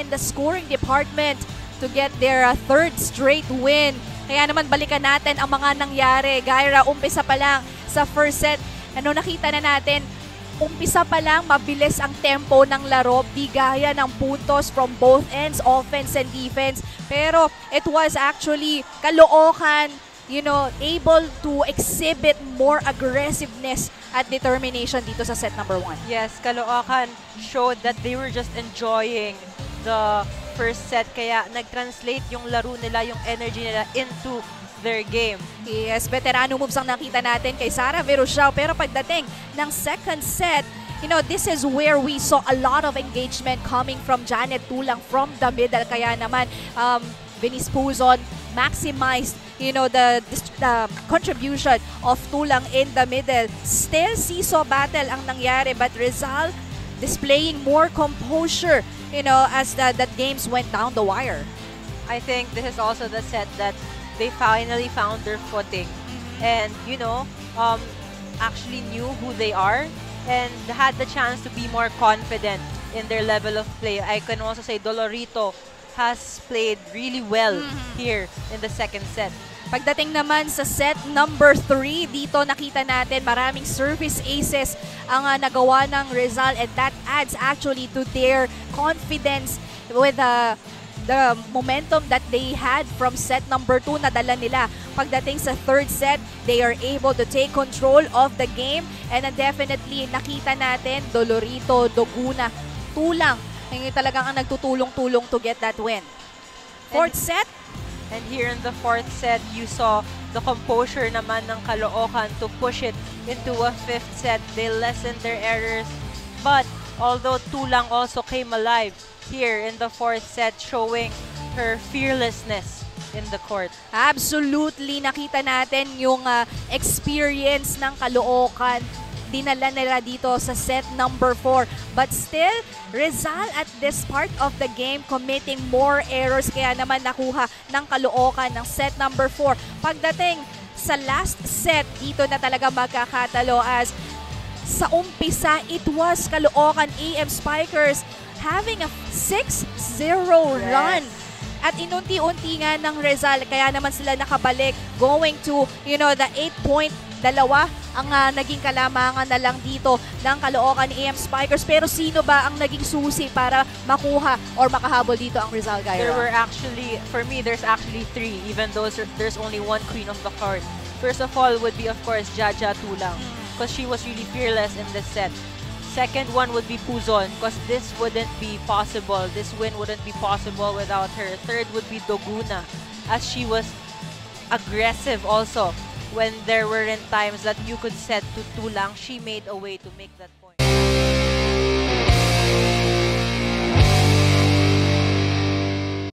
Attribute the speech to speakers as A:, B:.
A: in the scoring department to get their third straight win. Kaya naman balikan natin ang mga nangyari. Gyra, umpisa pa lang sa first set. Nakita na natin, umpisa pa lang, mabilis ang tempo ng laro, bigaya ng puntos from both ends, offense and defense. Pero it was actually Caloocan, able to exhibit more aggressiveness at determination dito sa set number 1.
B: Yes, Caloocan showed that they were just enjoying the first set. Kaya nag-translate yung laro nila, yung energy nila into their game.
A: Yes, veterano moves ang nakita natin kay Sara Verusao. Pero pagdating ng second set, this is where we saw a lot of engagement coming from Janet Tulang from the middle. Kaya naman, Venice Puzon maximized the contribution of Tulang in the middle. Still, seesaw battle ang nangyari, but Rizal displaying more composure, as the games went down the wire.
B: I think this is also the set that they finally found their footing and, actually knew who they are and had the chance to be more confident in their level of play. I can also say Dolorito has played really well here in the second set.
A: Pagdating naman sa set number 3, dito nakita natin maraming service aces ang nagawa ng Rizal, and that adds actually to their confidence with the momentum that they had from set number 2 na dala nila. Pagdating sa third set, they are able to take control of the game, and definitely nakita natin Dolorito, Doguna, Tulang, yung talagang ang nagtutulong-tulong to get that win. Fourth set.
B: And here in the fourth set, you saw the composure naman ng Caloocan to push it into a fifth set. They lessened their errors, but although Tulang also came alive here in the fourth set, showing her fearlessness in the court.
A: Absolutely, nakita natin yung experience ng Caloocan. Dinala nila dito sa set number 4. But still, Rizal at this part of the game committing more errors, kaya naman nakuha ng Caloocan ng set number 4. Pagdating sa last set, dito na talaga magkakatalo, as sa umpisa, it was Caloocan AM Spikers having a 6-0 run. At inunti-unti nga ng Rizal, kaya naman sila nakabalik, going to, the 8-point dalawa ang naging kalamangan na lang dito ng Caloocan AM Spikers. Pero sino ba ang naging susi para makuha or makahabol dito ang Rizal, Gyra?
B: There were actually, for me, there's actually 3, even though there's only one queen of the court. First of all would be, of course, Jaja Tulang, because she was really fearless in this set. Second one would be Puzon, because this wouldn't be possible. This win wouldn't be possible without her. Third would be Doguna, as she was aggressive also. When there weren't times that you could set to Tulang, she made a way to make that point.